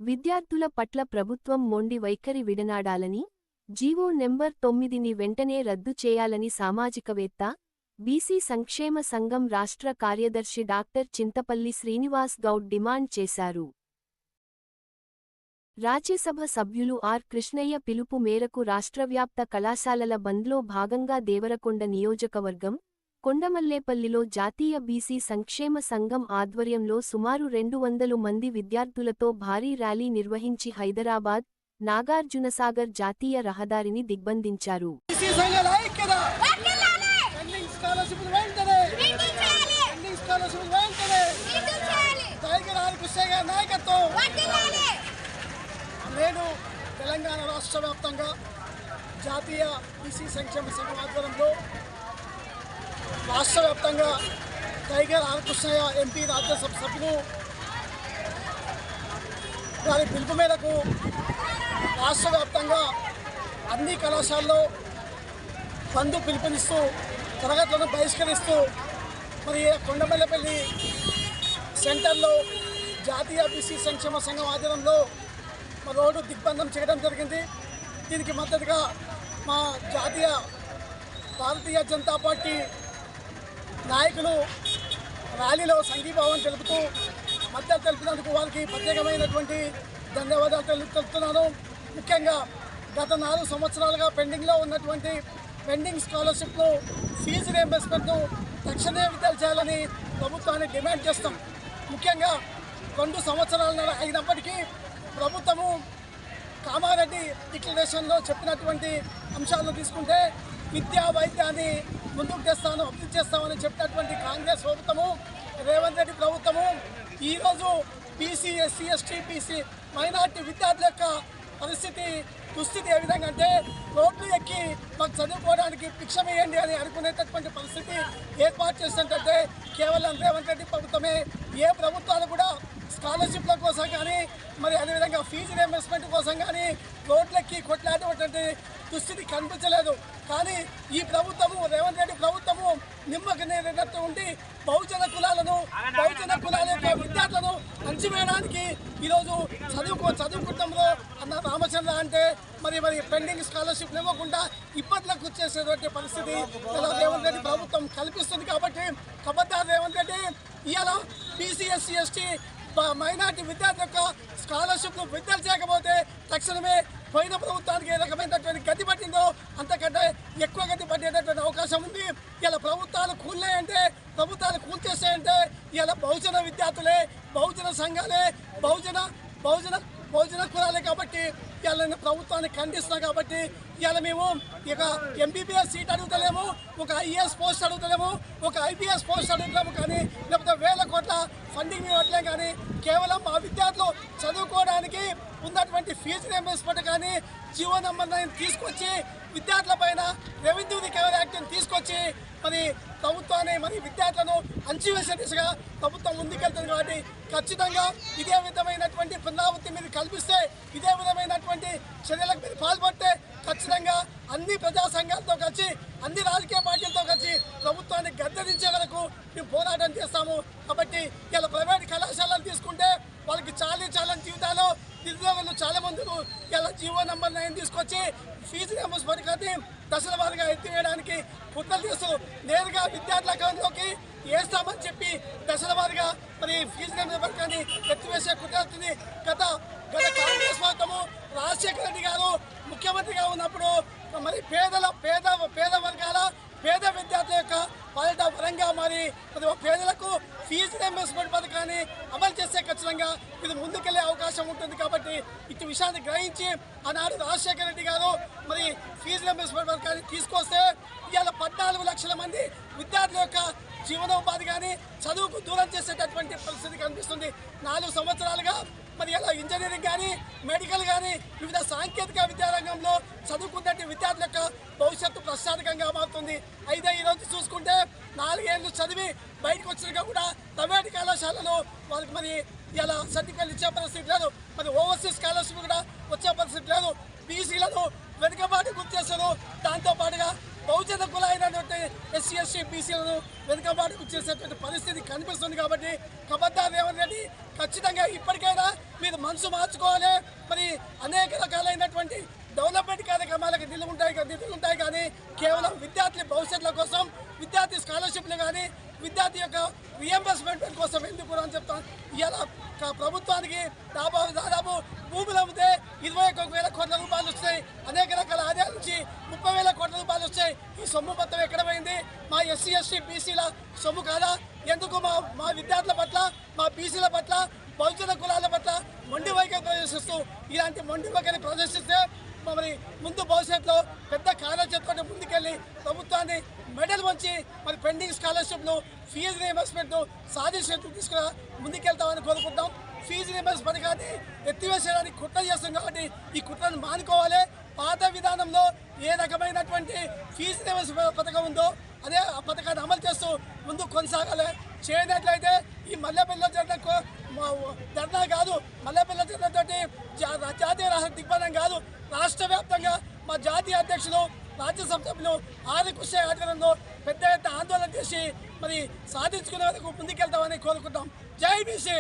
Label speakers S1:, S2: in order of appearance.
S1: విద్యార్థుల పట్ల ప్రభుత్వం మొండి వైఖరి విడనాడాలని, జీవో నెంబర్ 9ని వెంటనే రద్దు చేయాలని సామాజికవేత్త, బీసీ సంక్షేమ సంఘం రాష్ట్ర కార్యదర్శి డాక్టర్ చింతపల్లి శ్రీనివాస్ గౌడ్ డిమాండ్ చేశారు. రాజ్యసభ సభ్యులు ఆర్. కృష్ణయ్య పిలుపు మేరకు రాష్ట్రవ్యాప్త కళాశాలల బంద్లో భాగంగా దేవరకొండ నియోజకవర్గం, కొండమల్లేపల్లిలో జాతీయ బీసీ సంక్షేమ సంఘం ఆధ్వర్యంలో సుమారు 200 మంది విద్యార్థులతో భారీ ర్యాలీ నిర్వహించి హైదరాబాద్, నాగార్జునసాగర్ జాతీయ రహదారిని దిగ్బంధించారు.
S2: నేడు తెలంగాణ రాష్ట్ర వ్యాప్తంగా జాతీయ బీసీ సంక్షేమ సంఘం ఆధ్వర్యంలో రాష్ట్ర వ్యాప్తంగా Tiger R. Krishnaiah MP Rajya Sabha సభ్యులు వారి పిలుపు మేరకు రాష్ట్ర వ్యాప్తంగా అన్ని కళాశాలలో బంద్ పిలుపునిస్తూ తరగతులను బహిష్కరిస్తూ మరి కొండమల్లేపల్లి సెంటర్లో జాతీయ బీసీ సంక్షేమ సంఘం ఆధ్వర్యంలో రోడ్డు దిగ్బంధం చేయడం జరిగింది. దీనికి మద్దతుగా మా జాతీయ భారతీయ జనతా పార్టీ నాయకులు ర్యాలీలో సంఘీభావం తెలుపుతూ మద్దతు తెలిపినందుకు వారికి ప్రత్యేకమైనటువంటి ధన్యవాదాలు తెలుపుతున్నాను. ముఖ్యంగా గత 4 సంవత్సరాలుగా పెండింగ్లో ఉన్నటువంటి పెండింగ్ స్కాలర్షిప్ను ఫీజు రియంబర్స్మెంట్ను తక్షణమే విడుదల చేయాలని ప్రభుత్వాన్ని డిమాండ్ చేస్తాం. ముఖ్యంగా 2 సంవత్సరాల అయినప్పటికీ ప్రభుత్వము కామారెడ్డి డిక్లరేషన్లో చెప్పినటువంటి అంశాలను తీసుకుంటే విద్యా వైద్యాన్ని ముందుకు తెస్తాను, అభివృద్ధి చేస్తామని చెప్పినటువంటి కాంగ్రెస్ ప్రభుత్వము, రేవంత్ రెడ్డి ప్రభుత్వము ఈరోజు BC, SC, ST, BC minority విద్యార్థుల యొక్క దుస్థితి ఏ విధంగా అంటే రోడ్లు ఎక్కి మాకు చదువుకోవడానికి భిక్ష వేయండి అని అనుకునేటటువంటి పరిస్థితి ఏర్పాటు చేసినట్టే కేవలం రేవంత్ రెడ్డి ప్రభుత్వమే. ఏ ప్రభుత్వాలు కూడా స్కాలర్షిప్ల కోసం కానీ మరి అదేవిధంగా ఫీజు రియంబర్స్మెంట్ కోసం కానీ రోడ్లెక్కి కొట్లాడేటువంటి దుస్థితి కనిపించలేదు. కానీ ఈ ప్రభుత్వము, రేవంత్ రెడ్డి ప్రభుత్వము నిమ్మకు నీరెన్నట్టు ఉండి బహుజన కులాల యొక్క విద్యార్థులను అంచివేయడానికి ఈరోజు చదువుకుంటంలో అన్న రామచంద్ర అంటే మరి పెండింగ్ స్కాలర్షిప్ ఇవ్వకుండా ఇబ్బందులకు వచ్చేసేటువంటి పరిస్థితి రేవంత్ రెడ్డి ప్రభుత్వం కల్పిస్తుంది. కాబట్టి ఖబర్దార్ రేవంత్ రెడ్డి, ఇవాళ బీసీ, ఎస్సీ, ఎస్టీ మైనార్టీ విద్యార్థి యొక్క స్కాలర్షిప్ను విడుదల చేయకపోతే తక్షణమే పోయిన ప్రభుత్వానికి ఏ రకమైనటువంటి గతి పట్టిందో అంతకంటే ఎక్కువ గతి పట్టేటటువంటి అవకాశం ఉంది. ఇలా ప్రభుత్వాలు కూల్చేసాయంటే ఇలా బహుజన విద్యార్థులే, బహుజన సంఘాలే, బహుజన కులాలే. కాబట్టి ఇవాళ ప్రభుత్వాన్ని ఖండిస్తున్నాం. కాబట్టి ఇవాళ మేము ఇక ఎంబీబీఎస్ సీట్ అడుగుతలేము, ఒక ఐఏఎస్ పోస్ట్ అడుగుతలేము, ఒక ఐపీఎస్ పోస్ట్ అడుగుతలేము, కానీ లేకపోతే 1000 కోట్ల ఫండింగ్ ఇవ్వట్లేము. కానీ కేవలం మా విద్యార్థులు చదువుకోవడానికి ఉన్నటువంటి ఫీజు రియంబర్స్మెంట్ కానీ జీవో నెంబర్ 9 తీసుకొచ్చి విద్యార్థుల పైన రెవెన్యూ రికవరీ యాక్ట్ని తీసుకొచ్చి మరి ప్రభుత్వాన్ని విద్యార్థులను అంచివేసే దిశగా ప్రభుత్వం ముందుకెళ్తుంది. కాబట్టి ఖచ్చితంగా ఇదే విధమైనటువంటి పునరావృత్తి మీరు కల్పిస్తే, ఇదే విధమైనటువంటి చర్యలకు మీరు పాల్పడితే ఖచ్చితంగా అన్ని ప్రజా సంఘాలతో కలిసి, అన్ని రాజకీయ పార్టీలతో కలిసి ప్రభుత్వాన్ని గద్దెదించే వరకు మేము పోరాటం చేస్తాము. కాబట్టి ఇలా ప్రైవేట్ కళాశాలలు తీసుకుంటే వాళ్ళకి చాలా జీవితాలు నిరుద్యోగులు చాలా మందికి ఇలా జీవో నెంబర్ 9 తీసుకొచ్చి ఫీజు రియంబర్స్మెంట్ కానీ దశల వారీగా ఎత్తివేయడానికి కుట్రలు చేస్తూ నేరుగా విద్యార్థుల అకౌంట్లోకి వేస్తామని చెప్పి దశల వారీగా మరి ఫీజు రియంబర్స్మెంట్ కానీ ఎత్తివేసే కుట్రతుంది. గత కాంగ్రెస్ ప్రభుత్వము రాజశేఖర రెడ్డి గారు ముఖ్యమంత్రిగా ఉన్నప్పుడు మరి పేద వర్గాల పేద విద్యార్థుల యొక్క పాలిట వరంగా మరి పేదలకు ఫీజు రియంబర్స్మెంట్ పథకాన్ని అమలు చేస్తే ఖచ్చితంగా ఇది ముందుకెళ్లే అవకాశం ఉంటుంది. కాబట్టి ఇటు విషయాన్ని గ్రహించి ఆనాడు రాజశేఖర రెడ్డి గారు మరి ఫీజు రియంబర్స్మెంట్ పథకాన్ని తీసుకొస్తే ఇవాళ 14 లక్షల మంది విద్యార్థుల యొక్క జీవనోపాధి కానీ చదువుకు దూరం చేసేటటువంటి పరిస్థితి కనిపిస్తుంది. 4 సంవత్సరాలుగా మరి ఇలా ఇంజనీరింగ్ కానీ, మెడికల్ కానీ వివిధ సాంకేతిక విద్యారంగంలో చదువుకున్నట్టు విద్యార్థుల యొక్క భవిష్యత్తు ప్రశ్నార్థకంగా మారుతుంది. అయితే ఈరోజు చూసుకుంటే 4 ఏళ్ళు చదివి బయటకు వచ్చినాక కూడా ప్రైవేట్ కళాశాలలో వాళ్ళకి మరి ఇలా సర్టిఫికేట్ ఇచ్చే పరిస్థితి లేదు. మరి ఓవర్సీస్ స్కాలర్షిప్ కూడా వచ్చే పరిస్థితి లేదు. బీసీలను వెనుకబాటు గుర్తు చేస్తారు. దాంతోపాటుగా బహుజన కులాలైనటువంటి ఎస్సీ ఎస్టీ బీసీలను వెనుకబాటుకు చేసేటువంటి పరిస్థితి కనిపిస్తుంది. కాబట్టి కబద్దార్ రేవంత్ రెడ్డి ఖచ్చితంగా ఇప్పటికైనా మీరు మనసు మార్చుకోవాలి. మరి అనేక రకాలైనటువంటి డెవలప్మెంట్ కార్యక్రమాలకు నిధులు ఉంటాయి కానీ కేవలం విద్యార్థుల భవిష్యత్తుల కోసం, విద్యార్థి స్కాలర్షిప్లు కానీ, విద్యార్థి యొక్క రియంబర్స్మెంట్ కోసం ఎందుకు అని చెప్తాను. ఇవాళ ప్రభుత్వానికి దాదాపు భూములు అమ్మితే 21,000 కోట్ల రూపాయలు వస్తాయి. అనేక రకాల ఆదాయాల నుంచి 30,000 కోట్ల రూపాయలు వస్తాయి. ఈ సొమ్ము మొత్తం ఎక్కడ పోయింది? మా ఎస్సీ ఎస్టీ బీసీల సొమ్ము కాదా? ఎందుకు మా విద్యార్థుల పట్ల, మా బీసీల పట్ల, బహుజన కులాల పట్ల మొండి వైఖరి ప్రదర్శిస్తూ ఇలాంటి మొండి వైఖరి ప్రదర్శిస్తే మరి ముందు భవిష్యత్తులో పెద్ద కార్యాచరణతో ముందుకెళ్ళి ప్రభుత్వాన్ని మెడల్ వంచి మరి పెండింగ్ స్కాలర్షిప్ను, ఫీజు రీయింబర్స్మెంట్ను సాధించేందుకు తీసుకుని ముందుకెళ్తామని కోరుకుంటాం. ఫీజు రీయింబర్స్ పథకాన్ని ఎత్తివేసేయడానికి కుట్ర చేస్తాం కాబట్టి ఈ కుట్రను మానుకోవాలి. పాత విధానంలో ఏ రకమైనటువంటి ఫీజు రీయింబర్స్ పథకం ఉందో అదే ఆ పథకాన్ని అమలు చేస్తూ ముందు కొనసాగాలి. చేయనట్లయితే ఈ మల్లెపల్లిలో జరిగిన ధర్నా కాదు, మల్లెపల్లిలో జరిగినటువంటి జాతీయ రాష్ట్ర దిగ్బంధం కాదు, రాష్ట్ర వ్యాప్తంగా మా జాతీయ అధ్యక్షులు, రాజ్యసభ సభ్యులు ఆదికృష్ణ ఆధ్వర్యంలో పెద్ద ఎత్తున ఆందోళన చేసి మరి సాధించుకునే వరకు ముందుకెళ్తామని కోరుకుంటాం. జై బీసీ.